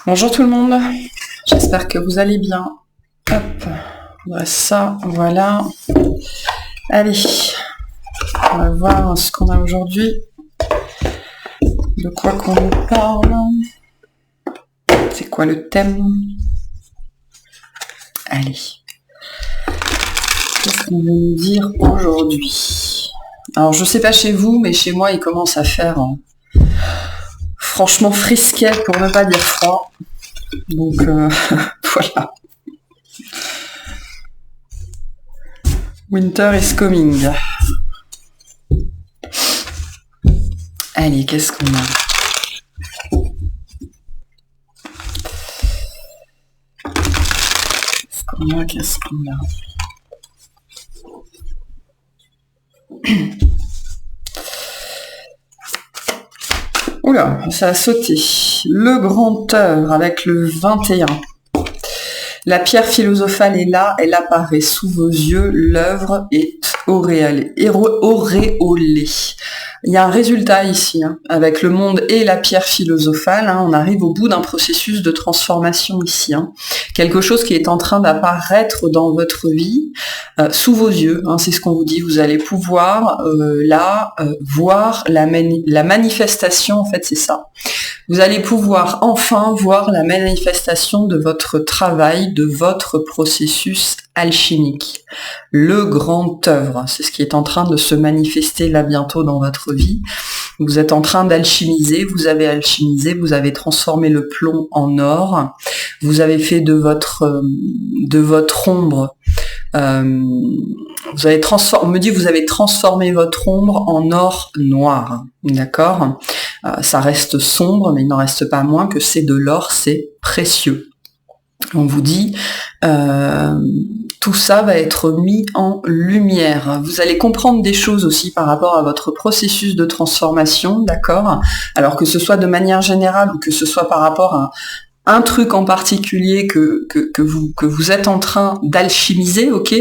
Bonjour tout le monde, j'espère que vous allez bien. Hop, voilà ça, voilà. Allez, on va voir ce qu'on a aujourd'hui. De quoi qu'on nous parle. C'est quoi le thème? Allez. Qu'est-ce qu'on veut nous dire aujourd'hui? Alors je sais pas chez vous, mais chez moi il commence à faire franchement frisquet pour ne pas dire froid. Donc voilà. Winter is coming. Allez, qu'est-ce qu'on a? Qu'est-ce qu'on a? Oula, ça a sauté. Le grand œuvre avec le 21. La pierre philosophale est là, elle apparaît sous vos yeux, l'œuvre est auréolée. Il y a un résultat ici, avec le monde et la pierre philosophale, on arrive au bout d'un processus de transformation ici. Quelque chose qui est en train d'apparaître dans votre vie, sous vos yeux, c'est ce qu'on vous dit, vous allez pouvoir voir la manifestation, en fait c'est ça. Vous allez pouvoir enfin voir la manifestation de votre travail, de votre processus alchimique. Le grand œuvre, c'est ce qui est en train de se manifester là bientôt dans votre vie. Vous êtes en train d'alchimiser, vous avez alchimisé, vous avez transformé le plomb en or, vous avez fait de votre ombre, vous avez transformé votre ombre en or noir, d'accord? Ça reste sombre, mais il n'en reste pas moins que c'est de l'or, c'est précieux. On vous dit, tout ça va être mis en lumière. Vous allez comprendre des choses aussi par rapport à votre processus de transformation, d'accord? Alors que ce soit de manière générale ou que ce soit par rapport à un truc en particulier que vous êtes en train d'alchimiser, ok?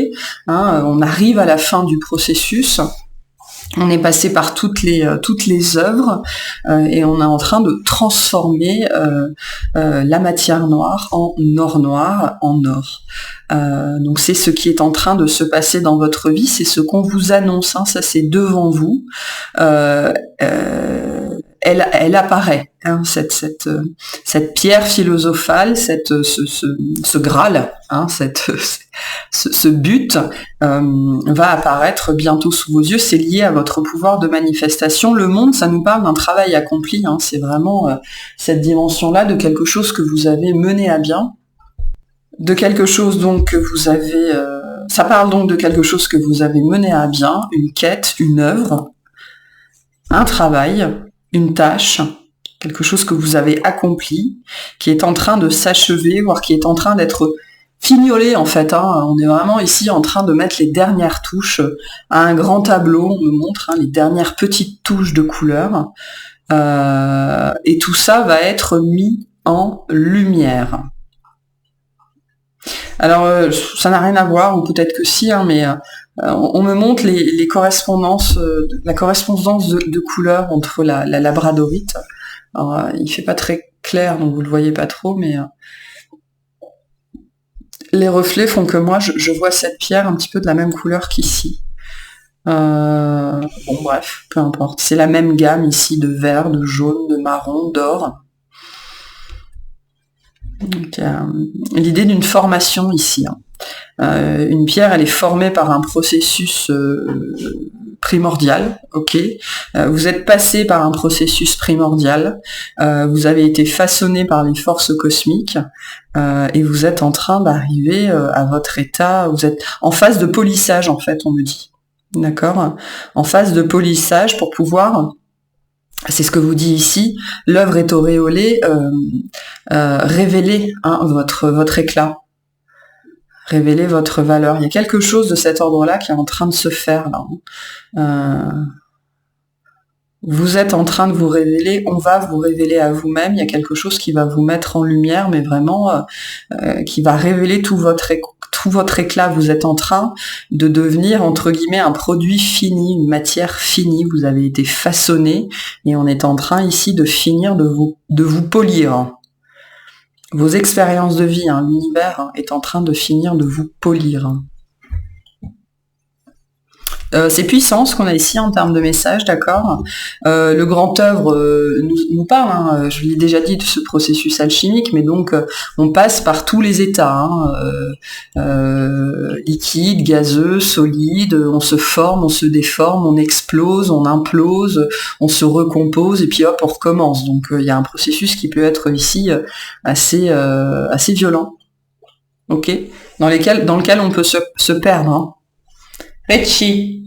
On arrive à la fin du processus. On est passé par toutes les œuvres et on est en train de transformer la matière noire en or noir, en or. Donc c'est ce qui est en train de se passer dans votre vie, c'est ce qu'on vous annonce, ça c'est devant vous. Elle apparaît, cette pierre philosophale, ce Graal, ce but va apparaître bientôt sous vos yeux. C'est lié à votre pouvoir de manifestation. Le monde, ça nous parle d'un travail accompli. C'est vraiment cette dimension-là de quelque chose que vous avez mené à bien, de quelque chose donc que vous avez. Ça parle donc de quelque chose que vous avez mené à bien, une quête, une œuvre, un travail, une tâche, quelque chose que vous avez accompli, qui est en train de s'achever, voire qui est en train d'être fignolé en fait. On est vraiment ici en train de mettre les dernières touches à un grand tableau. On me montre les dernières petites touches de couleur. Et tout ça va être mis en lumière. Alors, ça n'a rien à voir, ou peut-être que si, mais on me montre les correspondances, la correspondance de couleurs entre la labradorite. Alors, il fait pas très clair, donc vous le voyez pas trop, mais les reflets font que moi, je vois cette pierre un petit peu de la même couleur qu'ici. Bon, bref, peu importe. C'est la même gamme ici de vert, de jaune, de marron, d'or. Donc, l'idée d'une formation ici. Une pierre, elle est formée par un processus primordial, ok. Vous êtes passé par un processus primordial, vous avez été façonné par les forces cosmiques, et vous êtes en train d'arriver à votre état, vous êtes en phase de polissage en fait, on me dit. D'accord? En phase de polissage pour pouvoir... C'est ce que vous dit ici, l'œuvre est auréolée, révélez votre éclat, révélez votre valeur. Il y a quelque chose de cet ordre-là qui est en train de se faire là. Vous êtes en train de vous révéler, on va vous révéler à vous-même, il y a quelque chose qui va vous mettre en lumière, mais vraiment qui va révéler tout votre éclat. Vous êtes en train de devenir, entre guillemets, un produit fini, une matière finie. Vous avez été façonné et on est en train ici de finir de vous polir. vos expériences de vie, hein, l'univers hein, est en train de finir de vous polir. C'est puissant ce qu'on a ici en termes de message, d'accord. Le grand œuvre nous parle, hein, je l'ai déjà dit, de ce processus alchimique, mais donc on passe par tous les états, liquide, gazeux, solide, on se forme, on se déforme, on explose, on implose, on se recompose, et puis hop, on recommence. Donc il y a un processus qui peut être ici assez violent, ok, dans lequel on peut se perdre. Hein. Rechi,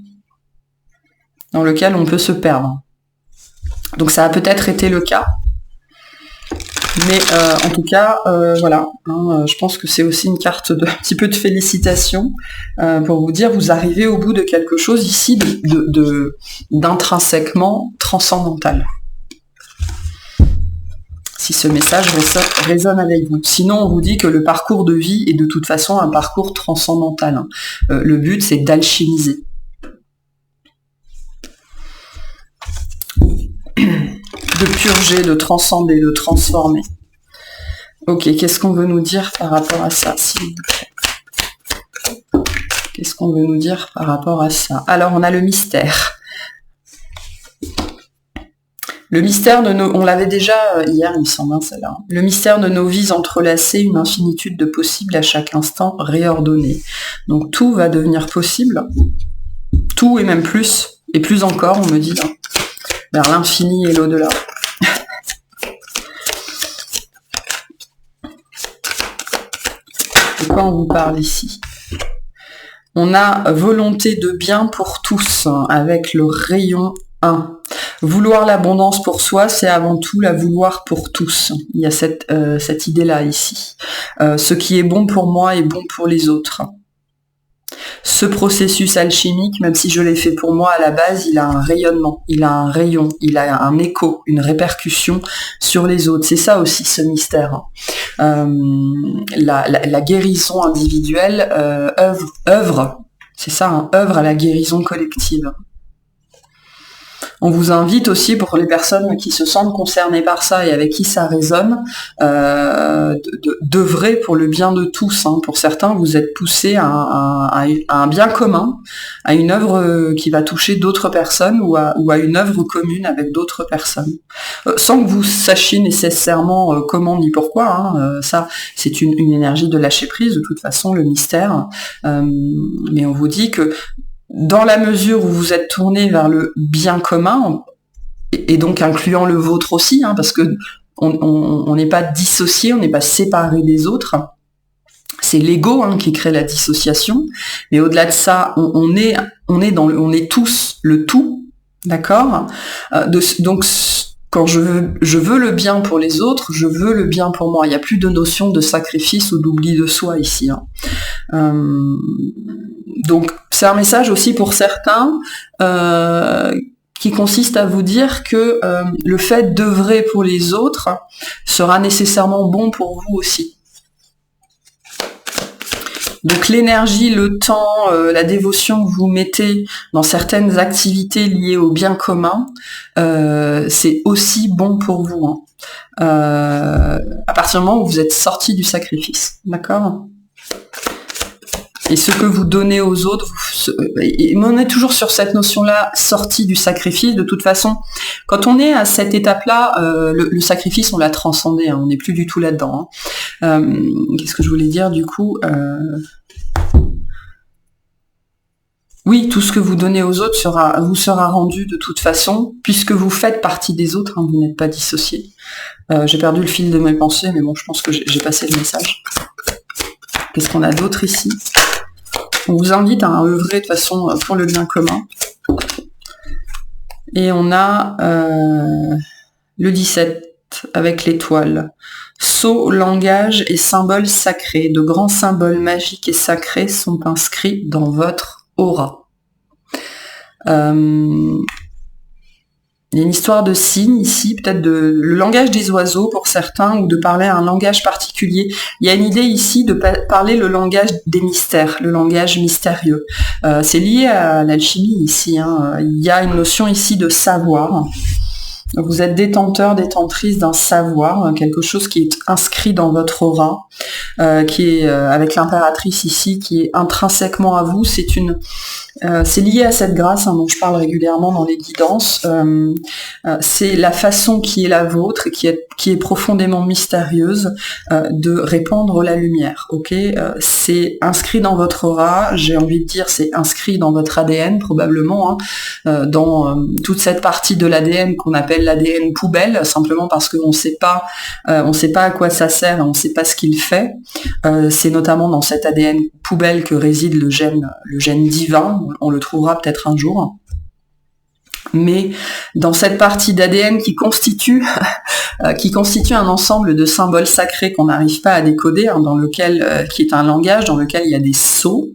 dans lequel on peut se perdre. Donc ça a peut-être été le cas, mais en tout cas, voilà, hein, je pense que c'est aussi une carte un petit peu de félicitations pour vous dire, vous arrivez au bout de quelque chose ici d'intrinsèquement transcendantal. Si ce message résonne avec vous. Sinon, on vous dit que le parcours de vie est de toute façon un parcours transcendantal. Hein. Le but, c'est d'alchimiser. De purger, de transcender, de transformer. Ok, qu'est-ce qu'on veut nous dire par rapport à ça, s'il vous plaît? Qu'est-ce qu'on veut nous dire par rapport à ça? Alors, on a le mystère. Le mystère de nos... On l'avait déjà hier, il me semble, hein, celle-là. Le mystère de nos vies entrelacées, une infinitude de possibles à chaque instant réordonnés. Donc tout va devenir possible. Tout et même plus. Et plus encore, on me dit, hein, vers l'infini et l'au-delà. De quoi on vous parle ici? On a volonté de bien pour tous, hein, avec le rayon 1. Vouloir l'abondance pour soi, c'est avant tout la vouloir pour tous. Il y a cette idée-là ici. Ce qui est bon pour moi est bon pour les autres. Ce processus alchimique, même si je l'ai fait pour moi à la base, il a un rayonnement, il a un rayon, il a un écho, une répercussion sur les autres. C'est ça aussi ce mystère. La guérison individuelle œuvre, c'est ça, hein, œuvre à la guérison collective. On vous invite aussi, pour les personnes qui se sentent concernées par ça et avec qui ça résonne, d'œuvrer pour le bien de tous. Hein. Pour certains, vous êtes poussés à un bien commun, à une œuvre qui va toucher d'autres personnes ou à une œuvre commune avec d'autres personnes. Sans que vous sachiez nécessairement comment ni pourquoi. Hein. Ça, c'est une énergie de lâcher prise, de toute façon, le mystère. Mais on vous dit que dans la mesure où vous êtes tourné vers le bien commun, et donc incluant le vôtre aussi, hein, parce que on n'est pas dissocié, on n'est pas séparé des autres, c'est l'ego hein, qui crée la dissociation, mais au-delà de ça, on est tous le tout, d'accord, donc quand je veux le bien pour les autres, je veux le bien pour moi. Il n'y a plus de notion de sacrifice ou d'oubli de soi ici. Hein. Donc c'est un message aussi pour certains qui consiste à vous dire que le fait d'œuvrer pour les autres sera nécessairement bon pour vous aussi. Donc l'énergie, le temps, la dévotion que vous mettez dans certaines activités liées au bien commun, c'est aussi bon pour vous. Hein. À partir du moment où vous êtes sorti du sacrifice, d'accord ? Et ce que vous donnez aux autres, on est toujours sur cette notion-là, sortie du sacrifice. De toute façon, quand on est à cette étape-là, le sacrifice, on l'a transcendé, hein, on n'est plus du tout là-dedans. Hein. Qu'est-ce que je voulais dire du coup Oui, tout ce que vous donnez aux autres vous sera rendu de toute façon, puisque vous faites partie des autres, hein, vous n'êtes pas dissociés. J'ai perdu le fil de mes pensées, mais bon, je pense que j'ai passé le message. Qu'est-ce qu'on a d'autre ici ? On vous invite à œuvrer de façon pour le bien commun. Et on a le 17 avec l'étoile. Sceau, langage et symboles sacrés. De grands symboles magiques et sacrés sont inscrits dans votre aura. Il y a une histoire de signes ici, peut-être le langage des oiseaux pour certains, ou de parler un langage particulier. Il y a une idée ici de parler le langage des mystères, le langage mystérieux. C'est lié à l'alchimie ici. Hein. Il y a une notion ici de savoir. Vous êtes détenteur, détentrice d'un savoir, quelque chose qui est inscrit dans votre aura, qui est avec l'impératrice ici, qui est intrinsèquement à vous. C'est lié à cette grâce dont je parle régulièrement dans les guidances. C'est la façon qui est la vôtre et qui est profondément mystérieuse de répandre la lumière. Ok, c'est inscrit dans votre aura. J'ai envie de dire, c'est inscrit dans votre ADN probablement, dans toute cette partie de l'ADN qu'on appelle l'ADN poubelle, simplement parce qu'on ne sait pas à quoi ça sert, on ne sait pas ce qu'il fait. C'est notamment dans cet ADN poubelle que réside le gène divin. On le trouvera peut-être un jour. Mais dans cette partie d'ADN qui constitue un ensemble de symboles sacrés qu'on n'arrive pas à décoder, qui est un langage dans lequel il y a des sceaux.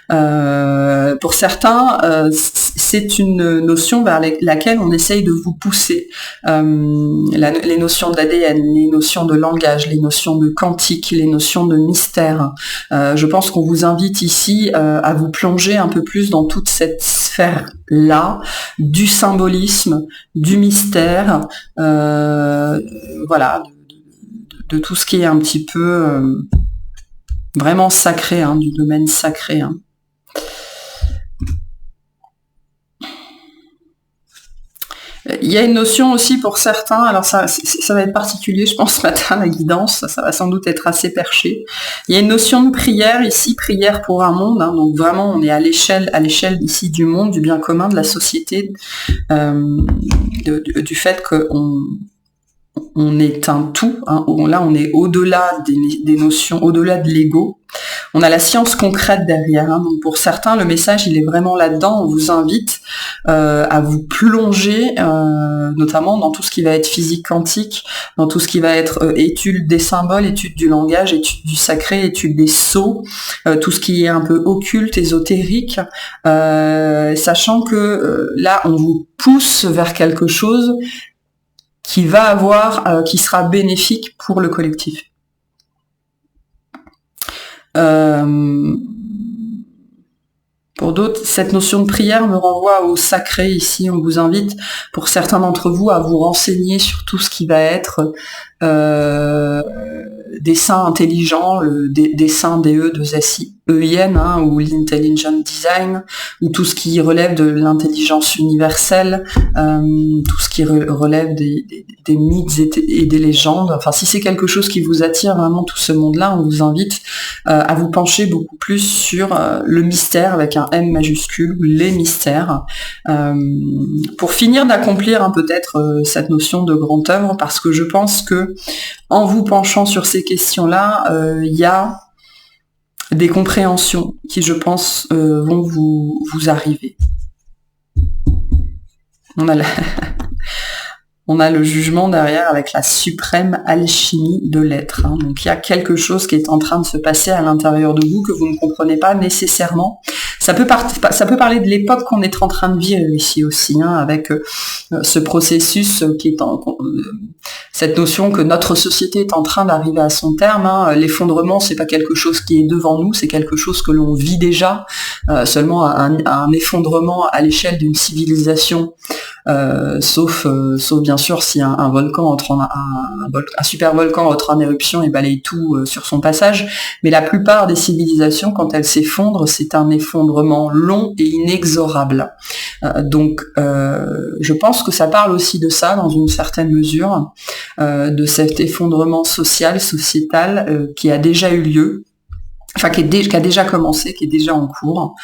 Pour certains, c'est une notion vers laquelle on essaye de vous pousser. Les notions d'ADN, les notions de langage, les notions de quantique, les notions de mystère. Je pense qu'on vous invite ici à vous plonger un peu plus dans toute cette sphère-là, du symbolisme, du mystère, voilà, de tout ce qui est un petit peu vraiment sacré, du domaine sacré. Il y a une notion aussi pour certains, alors ça va être particulier, je pense, ce matin, la guidance, ça va sans doute être assez perché. Il y a une notion de prière ici, prière pour un monde, donc vraiment on est à l'échelle ici du monde, du bien commun, de la société, du fait qu'on est un tout, là on est au-delà des notions, au-delà de l'ego. On a la science concrète derrière, donc pour certains le message il est vraiment là-dedans. On vous invite à vous plonger notamment dans tout ce qui va être physique quantique, dans tout ce qui va être étude des symboles, étude du langage, étude du sacré, étude des sceaux, tout ce qui est un peu occulte, ésotérique, sachant que là on vous pousse vers quelque chose qui sera bénéfique pour le collectif. Pour d'autres, cette notion de prière me renvoie au sacré ici. On vous invite, pour certains d'entre vous, à vous renseigner sur tout ce qui va être dessin intelligent, le dessin DE2SIEN, ou l'intelligent design, ou tout ce qui relève de l'intelligence universelle, tout ce qui relève des mythes et des légendes. Enfin, si c'est quelque chose qui vous attire vraiment tout ce monde-là, on vous invite à vous pencher beaucoup plus sur le mystère avec un M majuscule, ou les mystères, pour finir d'accomplir peut-être cette notion de grande œuvre, parce que je pense que en vous penchant sur ces questions-là, il y a des compréhensions qui, je pense, vont vous arriver. On a le jugement derrière avec la suprême alchimie de l'être. Donc il y a quelque chose qui est en train de se passer à l'intérieur de vous que vous ne comprenez pas nécessairement. Ça peut parler de l'époque qu'on est en train de vivre ici aussi, avec ce processus qui est cette notion que notre société est en train d'arriver à son terme. L'effondrement, c'est pas quelque chose qui est devant nous, c'est quelque chose que l'on vit déjà. Seulement un effondrement à l'échelle d'une civilisation. Sauf bien sûr si un volcan un super volcan entre en éruption et balaye tout sur son passage, mais la plupart des civilisations, quand elles s'effondrent, c'est un effondrement long et inexorable. Donc je pense que ça parle aussi de ça dans une certaine mesure, de cet effondrement sociétal qui a déjà eu lieu, enfin qui a déjà commencé, qui est déjà en cours.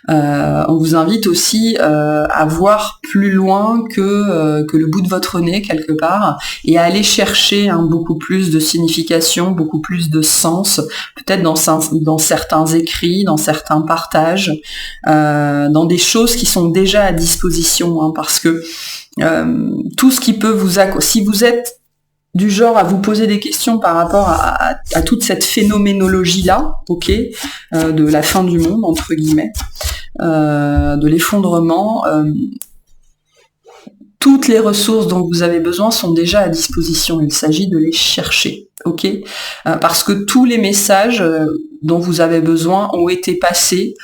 On vous invite aussi à voir plus loin que le bout de votre nez quelque part, et à aller chercher beaucoup plus de signification, beaucoup plus de sens, peut-être dans certains écrits, dans certains partages, dans des choses qui sont déjà à disposition, parce que tout ce qui peut si vous êtes du genre à vous poser des questions par rapport à toute cette phénoménologie-là, de la fin du monde, entre guillemets, de l'effondrement, toutes les ressources dont vous avez besoin sont déjà à disposition. Il s'agit de les chercher, parce que tous les messages dont vous avez besoin ont été passés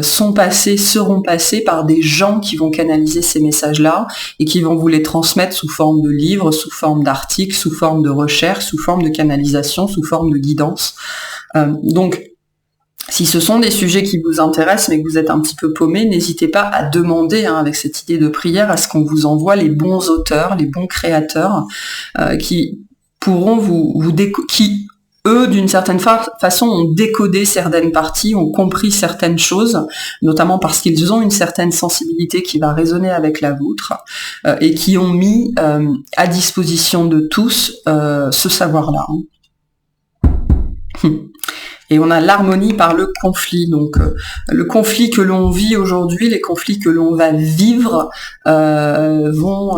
sont passés, seront passés par des gens qui vont canaliser ces messages-là et qui vont vous les transmettre sous forme de livres, sous forme d'articles, sous forme de recherche, sous forme de canalisation, sous forme de guidance. Donc, si ce sont des sujets qui vous intéressent mais que vous êtes un petit peu paumé, n'hésitez pas à demander, avec cette idée de prière, à ce qu'on vous envoie les bons auteurs, les bons créateurs, qui pourront qui, eux, d'une certaine façon, ont décodé certaines parties, ont compris certaines choses, notamment parce qu'ils ont une certaine sensibilité qui va résonner avec la vôtre, et qui ont mis à disposition de tous ce savoir-là. Et on a l'harmonie par le conflit. Donc le conflit que l'on vit aujourd'hui, les conflits que l'on va vivre vont,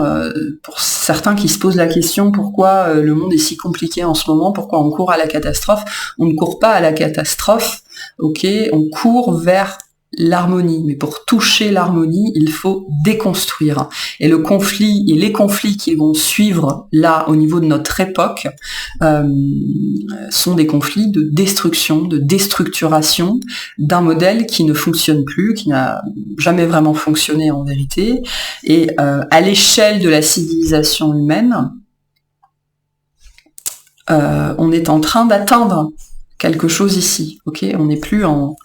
pour certains qui se posent la question, pourquoi le monde est si compliqué en ce moment, pourquoi on court à la catastrophe? On ne court pas à la catastrophe, ok, on court vers l'harmonie, mais pour toucher l'harmonie, il faut déconstruire. Et le conflit et les conflits qui vont suivre là au niveau de notre époque sont des conflits de destruction, de déstructuration d'un modèle qui ne fonctionne plus, qui n'a jamais vraiment fonctionné en vérité. Et à l'échelle de la civilisation humaine, on est en train d'atteindre quelque chose ici. Ok, on n'est plus en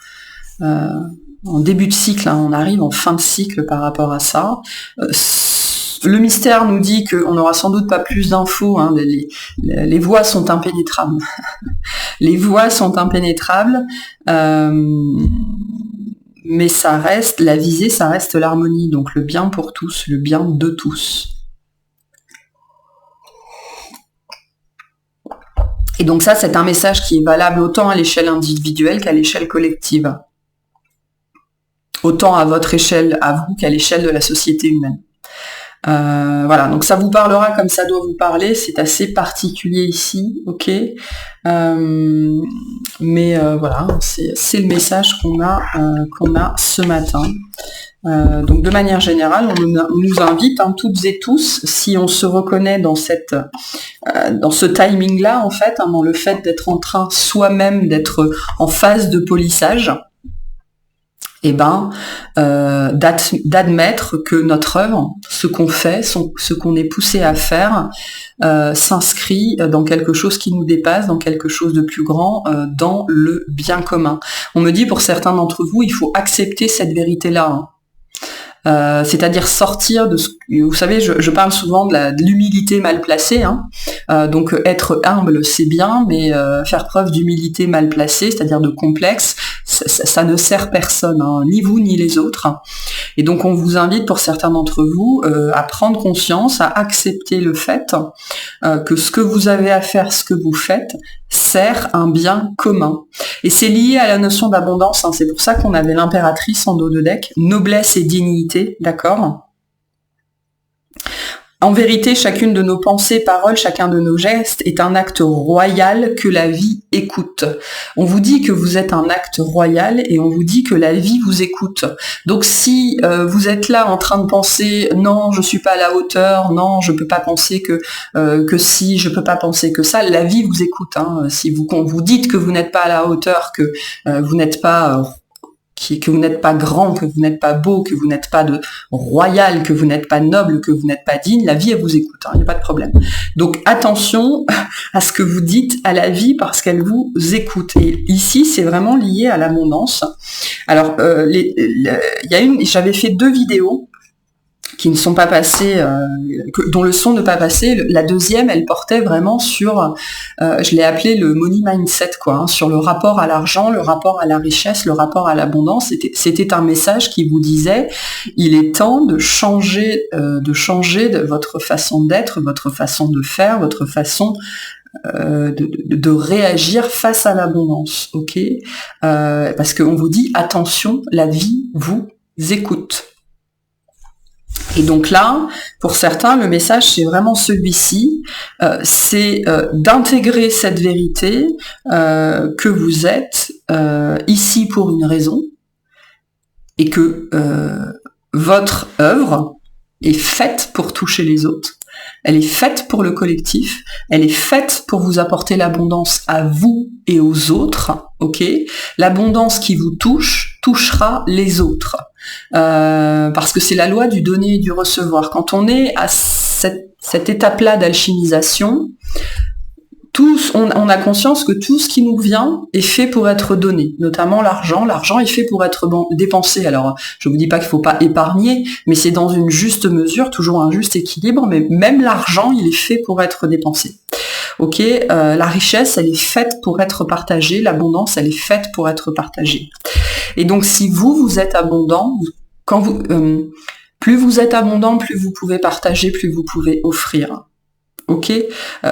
début de cycle, on arrive en fin de cycle par rapport à ça. Le mystère nous dit qu'on n'aura sans doute pas plus d'infos, les voies sont impénétrables. Les voies sont impénétrables, mais ça reste, la visée, ça reste l'harmonie, donc le bien pour tous, le bien de tous. Et donc ça, c'est un message qui est valable autant à l'échelle individuelle qu'à l'échelle collective. Autant à votre échelle, à vous, qu'à l'échelle de la société humaine. Voilà, donc ça vous parlera comme ça doit vous parler, c'est assez particulier ici, ok, mais voilà, c'est le message qu'on a ce matin. Donc de manière générale, on nous invite, toutes et tous, si on se reconnaît dans ce timing-là, en fait, dans le fait d'être en train soi-même d'être en phase de polissage, d'admettre que notre œuvre, ce qu'on fait, ce qu'on est poussé à faire, s'inscrit dans quelque chose qui nous dépasse, dans quelque chose de plus grand, dans le bien commun. On me dit, pour certains d'entre vous, il faut accepter cette vérité-là. C'est-à-dire sortir de vous savez, je parle souvent de l'humilité mal placée, donc être humble c'est bien, mais faire preuve d'humilité mal placée, c'est-à-dire de complexe, ça ne sert personne, ni vous ni les autres. Et donc on vous invite, pour certains d'entre vous, à prendre conscience, à accepter le fait que ce que vous avez à faire, ce que vous faites, sert un bien commun. Et c'est lié à la notion d'abondance, c'est pour ça qu'on avait l'impératrice en dos de deck, noblesse et dignité, d'accord ? En vérité, chacune de nos pensées, paroles, chacun de nos gestes est un acte royal que la vie écoute. On vous dit que vous êtes un acte royal et on vous dit que la vie vous écoute. Donc si vous êtes là en train de penser « non, je suis pas à la hauteur, non, je peux pas penser que si, je peux pas penser que ça », la vie vous écoute. Si vous dites que vous n'êtes pas à la hauteur, que vous n'êtes pas... que vous n'êtes pas grand, que vous n'êtes pas beau, que vous n'êtes pas de royal, que vous n'êtes pas noble, que vous n'êtes pas digne, la vie, elle vous écoute, il n'y a pas de problème. Donc attention à ce que vous dites à la vie parce qu'elle vous écoute. Et ici, c'est vraiment lié à l'abondance. Alors, j'avais fait 2 vidéos qui ne sont pas passées, dont le son ne pas passé. La deuxième, elle portait vraiment sur, je l'ai appelé le money mindset, sur le rapport à l'argent, le rapport à la richesse, le rapport à l'abondance. C'était un message qui vous disait, il est temps de changer de votre façon d'être, votre façon de faire, votre façon de réagir face à l'abondance, ok, parce qu'on vous dit, attention, la vie vous écoute. Et donc là, pour certains, le message, c'est vraiment celui-ci, c'est d'intégrer cette vérité que vous êtes ici pour une raison et que votre œuvre est faite pour toucher les autres, elle est faite pour le collectif, elle est faite pour vous apporter l'abondance à vous et aux autres, ok ? L'abondance qui vous touche, touchera les autres. Parce que c'est la loi du donner et du recevoir. Quand on est à cette étape-là d'alchimisation, on a conscience que tout ce qui nous vient est fait pour être donné, notamment l'argent. L'argent est fait pour être dépensé. Alors, je ne vous dis pas qu'il ne faut pas épargner, mais c'est dans une juste mesure, toujours un juste équilibre, mais même l'argent, il est fait pour être dépensé. Ok, la richesse, elle est faite pour être partagée, l'abondance, elle est faite pour être partagée. Et donc, si vous êtes abondant, plus vous êtes abondant, plus vous pouvez partager, plus vous pouvez offrir. Ok,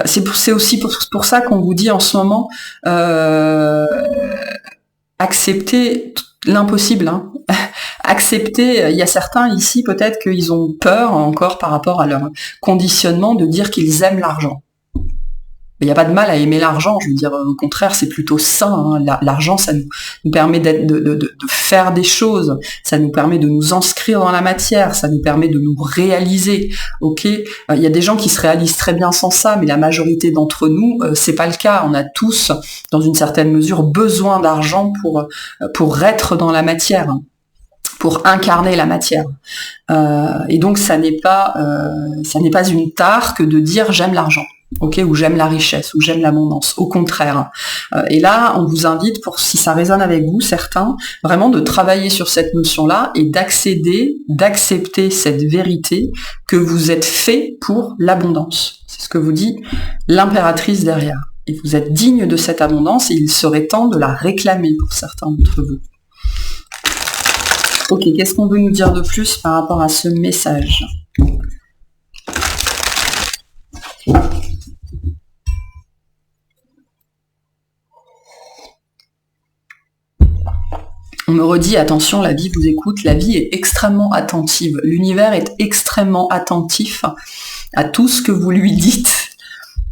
c'est aussi pour ça qu'on vous dit en ce moment, acceptez l'impossible. Hein. Acceptez, il y a certains ici peut-être qu'ils ont peur encore par rapport à leur conditionnement de dire qu'ils aiment l'argent. Il n'y a pas de mal à aimer l'argent, je veux dire, au contraire, c'est plutôt sain. Hein. L'argent, ça nous permet de faire des choses, ça nous permet de nous inscrire dans la matière, ça nous permet de nous réaliser. Ok, il y a des gens qui se réalisent très bien sans ça, mais la majorité d'entre nous, c'est pas le cas. On a tous, dans une certaine mesure, besoin d'argent pour être dans la matière, pour incarner la matière. Et donc, ça n'est pas une tare que de dire j'aime l'argent. Ok, ou j'aime la richesse, ou j'aime l'abondance, au contraire. Et là, on vous invite, si ça résonne avec vous, certains, vraiment de travailler sur cette notion-là et d'accepter cette vérité que vous êtes fait pour l'abondance. C'est ce que vous dit l'impératrice derrière. Et vous êtes digne de cette abondance et il serait temps de la réclamer pour certains d'entre vous. Ok, qu'est-ce qu'on veut nous dire de plus par rapport à ce message ? On me redit, attention, la vie vous écoute, la vie est extrêmement attentive. L'univers est extrêmement attentif à tout ce que vous lui dites,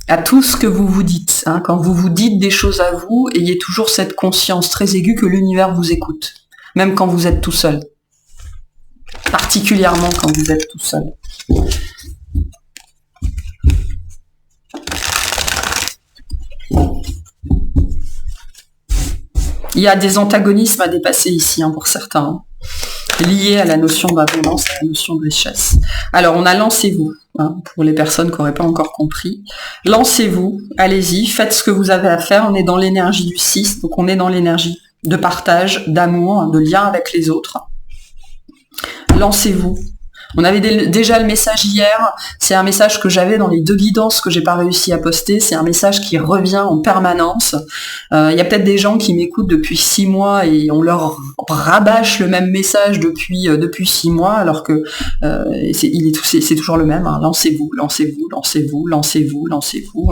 à tout ce que vous vous dites. Hein. Quand vous vous dites des choses à vous, ayez toujours cette conscience très aiguë que l'univers vous écoute, même quand vous êtes tout seul. Particulièrement quand vous êtes tout seul. Il y a des antagonismes à dépasser ici, pour certains, liés à la notion d'abondance, à la notion de richesse. Alors, on a lancez-vous, pour les personnes qui n'auraient pas encore compris. Lancez-vous, allez-y, faites ce que vous avez à faire. On est dans l'énergie du 6, donc on est dans l'énergie de partage, d'amour, de lien avec les autres. Lancez-vous. On avait déjà le message hier, c'est un message que j'avais dans les 2 guidances que j'ai pas réussi à poster, c'est un message qui revient en permanence. Il y a peut-être des gens qui m'écoutent depuis 6 mois et on leur rabâche le même message depuis 6 mois, alors que c'est toujours le même. Hein. Lancez-vous, lancez-vous, lancez-vous, lancez-vous, lancez-vous,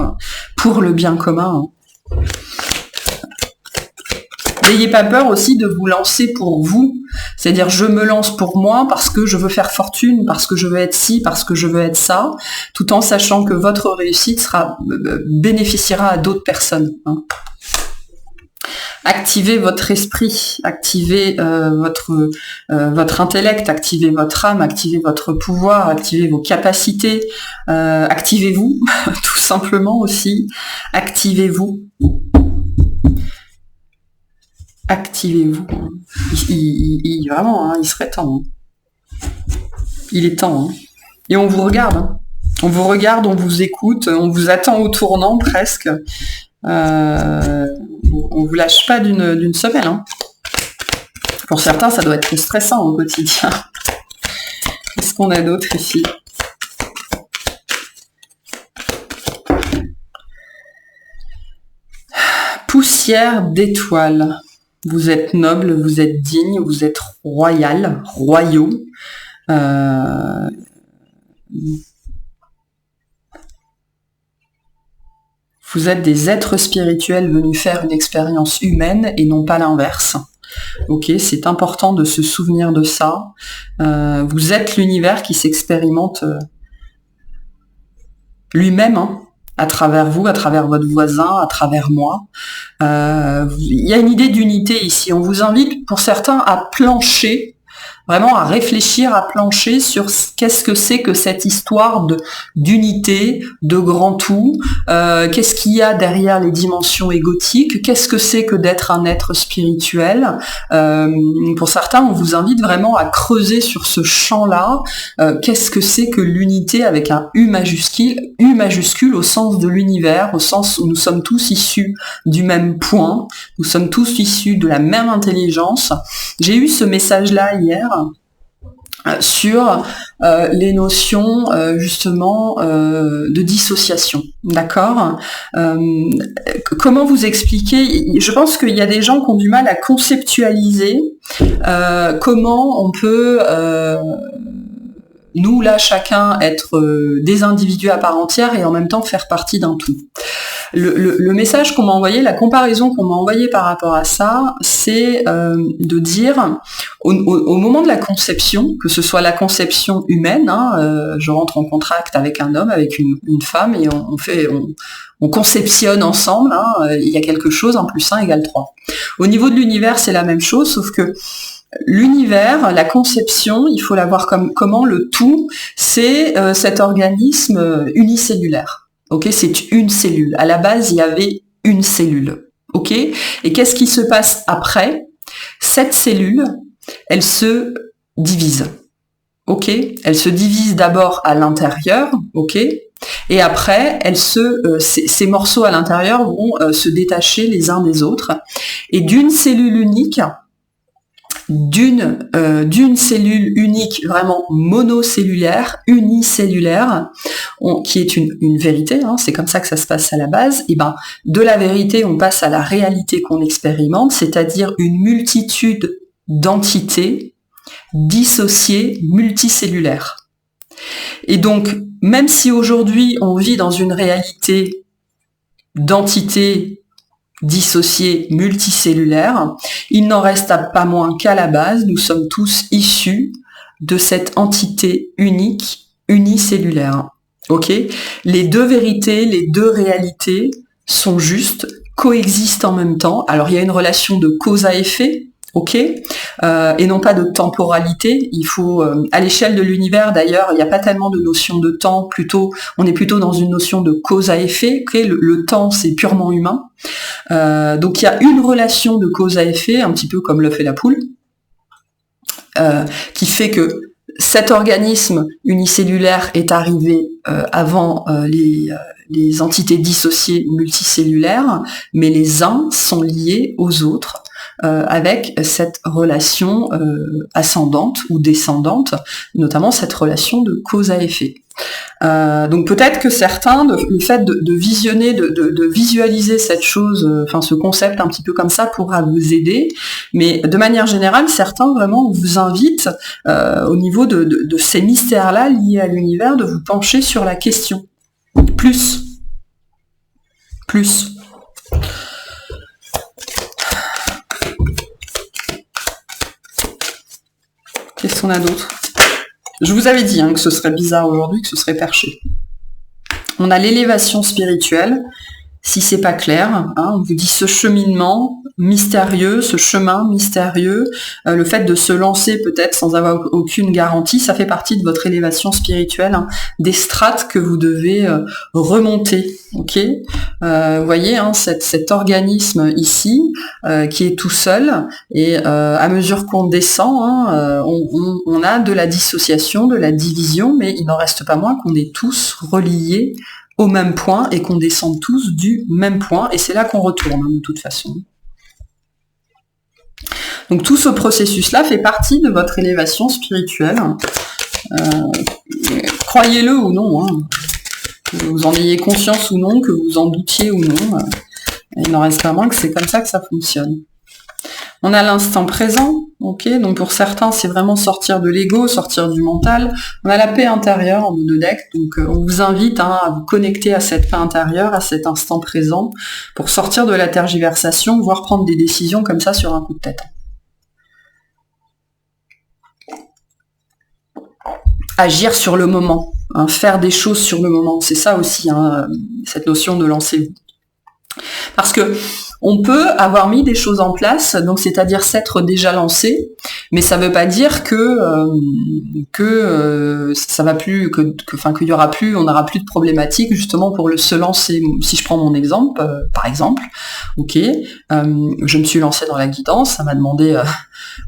pour le bien commun. Hein. N'ayez pas peur aussi de vous lancer pour vous, c'est-à-dire je me lance pour moi parce que je veux faire fortune, parce que je veux être ci, parce que je veux être ça, tout en sachant que votre réussite bénéficiera à d'autres personnes. Hein. Activez votre esprit, activez votre intellect, activez votre âme, activez votre pouvoir, activez vos capacités, activez-vous, tout simplement aussi, activez-vous. Activez-vous. Vraiment, il serait temps. Hein. Il est temps. Hein. Et on vous regarde. Hein. On vous regarde, on vous écoute, on vous attend au tournant presque. On vous lâche pas d'une semelle. Hein. Pour certains, ça doit être stressant au quotidien. Qu'est-ce qu'on a d'autre ici ? Poussière d'étoiles. Vous êtes noble, vous êtes digne, vous êtes royal, royaux. Vous êtes des êtres spirituels venus faire une expérience humaine et non pas l'inverse. Ok, c'est important de se souvenir de ça. Vous êtes l'univers qui s'expérimente lui-même, hein, à travers vous, à travers votre voisin, à travers moi. Il y a une idée d'unité ici. On vous invite, pour certains, à plancher vraiment à réfléchir, à plancher sur qu'est-ce que c'est que cette histoire d'unité, de grand tout, qu'est-ce qu'il y a derrière les dimensions égotiques, qu'est-ce que c'est que d'être un être spirituel. Pour certains, on vous invite vraiment à creuser sur ce champ-là, qu'est-ce que c'est que l'unité avec un U majuscule au sens de l'univers, au sens où nous sommes tous issus du même point, nous sommes tous issus de la même intelligence. J'ai eu ce message-là hier sur les notions justement de dissociation, d'accord. Comment vous expliquer? Je pense qu'il y a des gens qui ont du mal à conceptualiser comment on peut nous, là, chacun, être des individus à part entière et en même temps faire partie d'un tout. Le message qu'on m'a envoyé, la comparaison qu'on m'a envoyée par rapport à ça, c'est de dire, au moment de la conception, que ce soit la conception humaine, je rentre en contact avec un homme, avec une femme, et on conceptionne ensemble, il y a quelque chose, 1 + 1 = 3. Au niveau de l'univers, c'est la même chose, sauf que l'univers, la conception, il faut la voir comme comment le tout, c'est cet organisme unicellulaire. Ok, c'est une cellule. À la base, il y avait une cellule. Ok, et qu'est-ce qui se passe après? Cette cellule, elle se divise. Ok, elle se divise d'abord à l'intérieur. Ok, et après, ces morceaux à l'intérieur vont se détacher les uns des autres. Et d'une cellule unique, d'une cellule unique, vraiment monocellulaire, unicellulaire, qui est une vérité, c'est comme ça que ça se passe à la base, et ben de la vérité on passe à la réalité qu'on expérimente, c'est-à-dire une multitude d'entités dissociées, multicellulaires. Et donc, même si aujourd'hui on vit dans une réalité d'entités dissociés, multicellulaires, il n'en reste pas moins qu'à la base, nous sommes tous issus de cette entité unique, unicellulaire. Ok ? Les deux vérités, les deux réalités sont justes, coexistent en même temps. Alors il y a une relation de cause à effet, ok, et non pas de temporalité. Il faut, à l'échelle de l'univers d'ailleurs, il n'y a pas tellement de notion de temps, on est plutôt dans une notion de cause à effet. Okay, le temps, c'est purement humain. Donc il y a une relation de cause à effet, un petit peu comme l'œuf et la poule, qui fait que cet organisme unicellulaire est arrivé avant les entités dissociées multicellulaires, mais les uns sont liés aux autres avec cette relation ascendante ou descendante, notamment cette relation de cause à effet. Donc peut-être que certains, le fait de visionner, de visualiser cette chose, ce concept un petit peu comme ça pourra vous aider, mais de manière générale, certains vraiment vous invitent au niveau de ces mystères-là liés à l'univers, de vous pencher sur la question. Plus. Qu'est-ce qu'on a d'autre? Je vous avais dit que ce serait bizarre aujourd'hui, que ce serait perché. On a l'élévation spirituelle. Si c'est pas clair, on vous dit ce cheminement mystérieux, ce chemin mystérieux, le fait de se lancer peut-être sans avoir aucune garantie, ça fait partie de votre élévation spirituelle, des strates que vous devez remonter. Ok, vous voyez cet organisme ici qui est tout seul, et à mesure qu'on descend, on a de la dissociation, de la division, mais il n'en reste pas moins qu'on est tous reliés au même point et qu'on descend tous du même point, et c'est là qu'on retourne de toute façon. Donc tout ce processus-là fait partie de votre élévation spirituelle. Croyez-le ou non, que vous en ayez conscience ou non, que vous en doutiez ou non, il n'en reste pas moins que c'est comme ça que ça fonctionne. On a l'instant présent, ok, donc pour certains c'est vraiment sortir de l'ego, sortir du mental. On a la paix intérieure en dos de deck, donc on vous invite à vous connecter à cette paix intérieure, à cet instant présent, pour sortir de la tergiversation, voire prendre des décisions comme ça sur un coup de tête. Agir sur le moment, faire des choses sur le moment, c'est ça aussi, cette notion de lancez-vous. Parce que On peut avoir mis des choses en place, donc c'est-à-dire s'être déjà lancé, mais ça veut pas dire que ça va plus, qu'il y aura plus, on n'aura plus de problématiques justement pour se lancer. Si je prends mon exemple, par exemple, ok, je me suis lancée dans la guidance, ça m'a demandé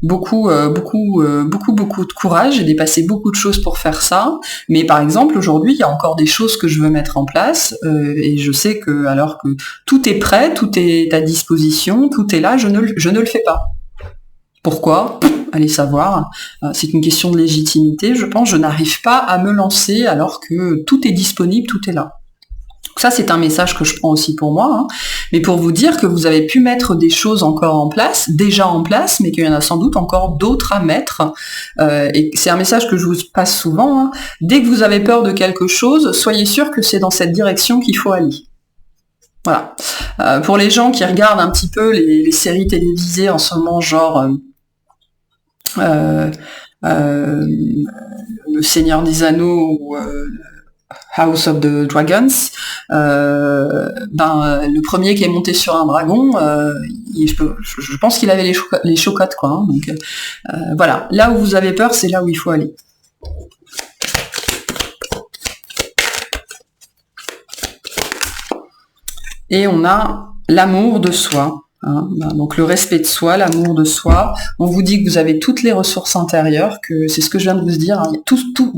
beaucoup de courage, j'ai dépassé beaucoup de choses pour faire ça, mais par exemple aujourd'hui il y a encore des choses que je veux mettre en place, et je sais que alors que tout est prêt, tout est à disposition, tout est là, je ne le fais pas. Pourquoi ? Allez savoir, c'est une question de légitimité, je pense, je n'arrive pas à me lancer alors que tout est disponible, tout est là. Ça, c'est un message que je prends aussi pour moi, hein. Mais pour vous dire que vous avez pu mettre des choses encore en place, déjà en place, mais qu'il y en a sans doute encore d'autres à mettre. Et c'est un message que je vous passe souvent, hein. Dès que vous avez peur de quelque chose, soyez sûr que c'est dans cette direction qu'il faut aller. Voilà. Pour les gens qui regardent un petit peu les séries télévisées en ce moment, genre Le Seigneur des Anneaux ou House of the Dragons, le premier qui est monté sur un dragon, je pense qu'il avait les chocottes, quoi, hein, donc voilà, là où vous avez peur, c'est là où il faut aller. Et on a l'amour de soi. Hein, donc le respect de soi, l'amour de soi. On vous dit que vous avez toutes les ressources intérieures, que c'est ce que je viens de vous dire. Hein,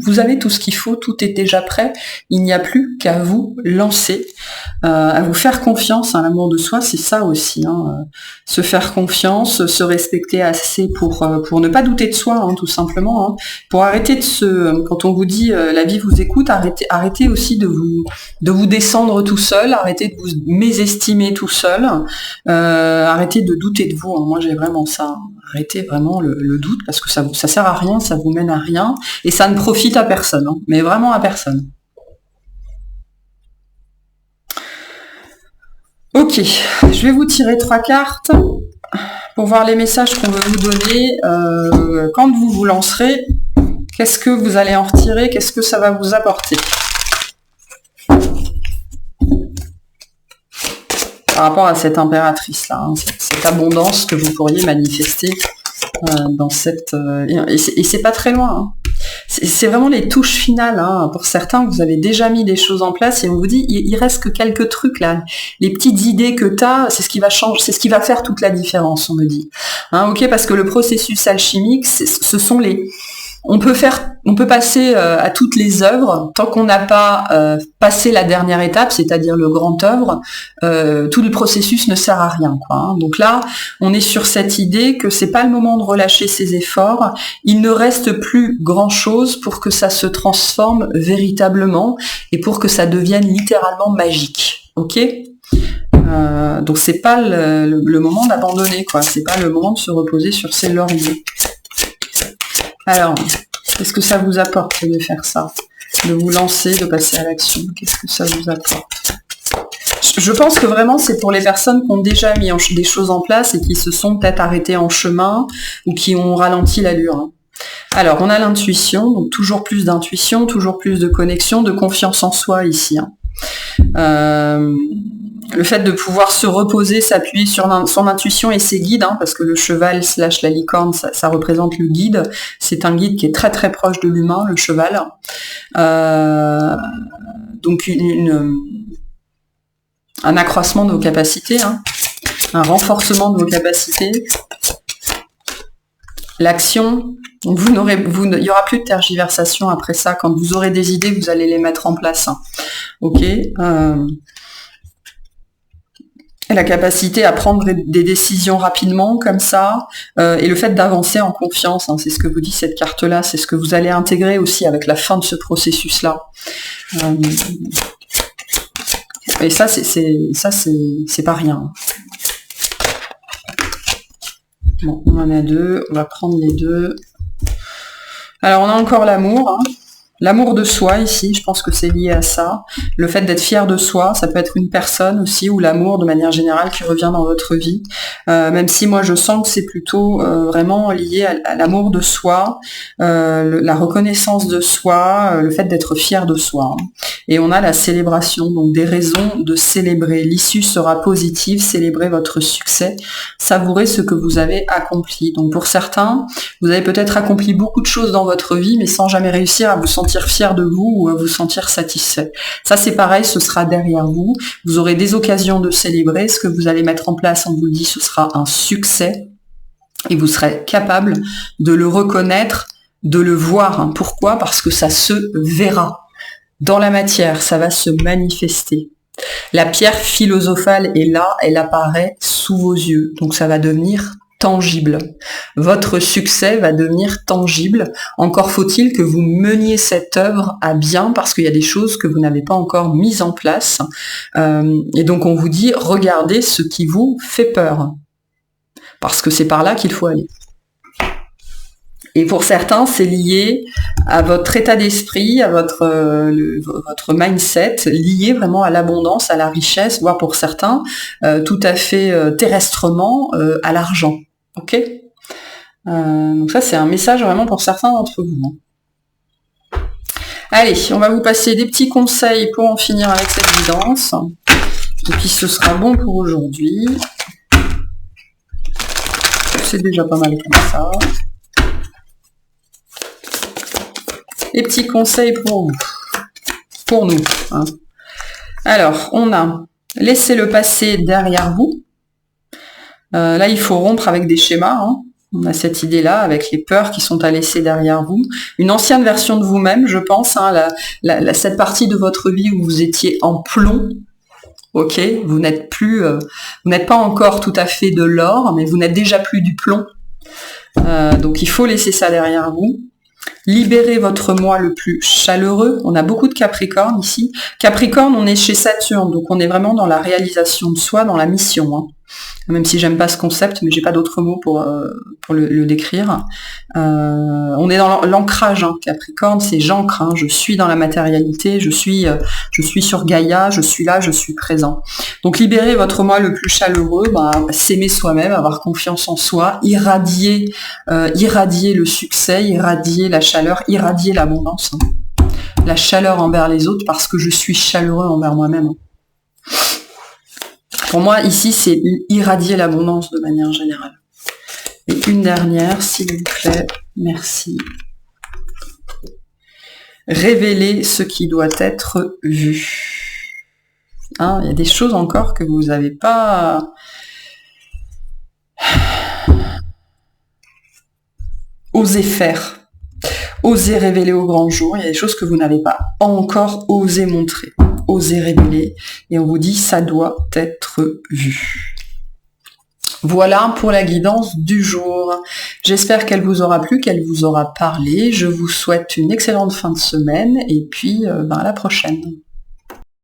vous avez tout ce qu'il faut, tout est déjà prêt. Il n'y a plus qu'à vous lancer, à vous faire confiance. Hein, l'amour de soi, c'est ça aussi. Hein, se faire confiance, se respecter assez pour ne pas douter de soi, hein, tout simplement. Hein, pour arrêter quand on vous dit la vie vous écoute, arrêtez aussi de vous descendre tout seul, arrêtez de vous mésestimer tout seul. Arrêtez de douter de vous, hein. Moi j'ai vraiment ça, arrêtez vraiment le doute, parce que ça sert à rien, ça vous mène à rien, et ça ne profite à personne, hein, mais vraiment à personne. Ok, je vais vous tirer 3 cartes pour voir les messages qu'on veut vous donner quand vous vous lancerez. Qu'est-ce que vous allez en retirer? Qu'est-ce que ça va vous apporter par rapport à cette impératrice-là, hein, cette abondance que vous pourriez manifester dans cette... et c'est pas très loin. Hein. C'est vraiment les touches finales. Hein. Pour certains, vous avez déjà mis des choses en place et on vous dit, il reste que quelques trucs là. Les petites idées que tu as, c'est ce qui va changer, c'est ce qui va faire toute la différence, on me dit. Hein, ok, parce que le processus alchimique, ce sont les... On peut passer à toutes les œuvres tant qu'on n'a pas passé la dernière étape, c'est-à-dire le grand œuvre, tout le processus ne sert à rien, quoi, hein. Donc là, on est sur cette idée que c'est pas le moment de relâcher ses efforts. Il ne reste plus grand-chose pour que ça se transforme véritablement et pour que ça devienne littéralement magique. Ok ? Donc c'est pas le moment d'abandonner, quoi. C'est pas le moment de se reposer sur ses lauriers. Alors, qu'est-ce que ça vous apporte de faire ça? De vous lancer, de passer à l'action? Qu'est-ce que ça vous apporte? Je pense que vraiment c'est pour les personnes qui ont déjà mis des choses en place et qui se sont peut-être arrêtées en chemin ou qui ont ralenti l'allure. Hein. Alors, on a l'intuition, donc toujours plus d'intuition, toujours plus de connexion, de confiance en soi ici. Hein. Le fait de pouvoir se reposer, s'appuyer sur son intuition et ses guides, hein, parce que le cheval / la licorne, ça représente le guide. C'est un guide qui est très très proche de l'humain, le cheval. Donc un accroissement de vos capacités, hein, un renforcement de vos capacités. L'action, il n'y aura plus de tergiversation après ça. Quand vous aurez des idées, vous allez les mettre en place. Hein. Ok. La capacité à prendre des décisions rapidement, comme ça, et le fait d'avancer en confiance, hein, c'est ce que vous dit cette carte-là, c'est ce que vous allez intégrer aussi avec la fin de ce processus-là. Et ça, c'est pas rien. Bon, on en a 2, on va prendre les 2. Alors, on a encore l'amour, hein. L'amour de soi ici, je pense que c'est lié à ça. Le fait d'être fier de soi, ça peut être une personne aussi, ou l'amour de manière générale qui revient dans votre vie. Même si moi je sens que c'est plutôt vraiment lié à l'amour de soi, la reconnaissance de soi, le fait d'être fier de soi. Et on a la célébration, donc des raisons de célébrer. L'issue sera positive, célébrez votre succès, savourez ce que vous avez accompli. Donc pour certains, vous avez peut-être accompli beaucoup de choses dans votre vie, mais sans jamais réussir à vous sentir fier de vous ou à vous sentir satisfait. Ça c'est pareil, ce sera derrière vous. Vous aurez des occasions de célébrer. Ce que vous allez mettre en place, on vous le dit, ce sera un succès. Et vous serez capable de le reconnaître, de le voir. Pourquoi ? Parce que ça se verra. Dans la matière, ça va se manifester. La pierre philosophale est là, elle apparaît sous vos yeux. Donc ça va devenir tangible. Votre succès va devenir tangible. Encore faut-il que vous meniez cette œuvre à bien parce qu'il y a des choses que vous n'avez pas encore mises en place. Et donc on vous dit, regardez ce qui vous fait peur. Parce que c'est par là qu'il faut aller. Et pour certains, c'est lié à votre état d'esprit, à votre mindset, lié vraiment à l'abondance, à la richesse, voire pour certains, tout à fait terrestrement, à l'argent. Ok ? Donc ça, c'est un message vraiment pour certains d'entre vous. Allez, on va vous passer des petits conseils pour en finir avec cette guidance. Et puis ce sera bon pour aujourd'hui. C'est déjà pas mal comme ça. Les petits conseils pour vous. Pour nous. Hein. Alors, on a laissé le passé derrière vous. Là, il faut rompre avec des schémas. Hein. On a cette idée-là, avec les peurs qui sont à laisser derrière vous. Une ancienne version de vous-même, je pense. Hein, cette partie de votre vie où vous étiez en plomb. Ok, vous n'êtes plus, vous n'êtes pas encore tout à fait de l'or, mais vous n'êtes déjà plus du plomb. Donc, il faut laisser ça derrière vous. Libérez votre moi le plus chaleureux. On a beaucoup de Capricorne ici. Capricorne, on est chez Saturne, donc on est vraiment dans la réalisation de soi, dans la mission. Hein. Même si j'aime pas ce concept, mais j'ai pas d'autres mots pour le décrire. On est dans l'ancrage, hein. Capricorne, c'est j'ancre, hein. Je suis dans la matérialité, je suis sur Gaïa, je suis là, je suis présent. Donc libérez votre moi le plus chaleureux, s'aimer soi-même, avoir confiance en soi, irradier le succès, irradier la chaleur, irradier l'abondance. Hein. La chaleur envers les autres parce que je suis chaleureux envers moi-même. Hein. Pour moi, ici, c'est irradier l'abondance de manière générale. Et une dernière, s'il vous plaît. Merci. Révéler ce qui doit être vu. Hein, il y a des choses encore que vous n'avez pas osé faire. Osez révéler au grand jour. Il y a des choses que vous n'avez pas encore osé montrer. Osez révéler. Et on vous dit, ça doit être vu. Voilà pour la guidance du jour. J'espère qu'elle vous aura plu, qu'elle vous aura parlé. Je vous souhaite une excellente fin de semaine et puis à la prochaine.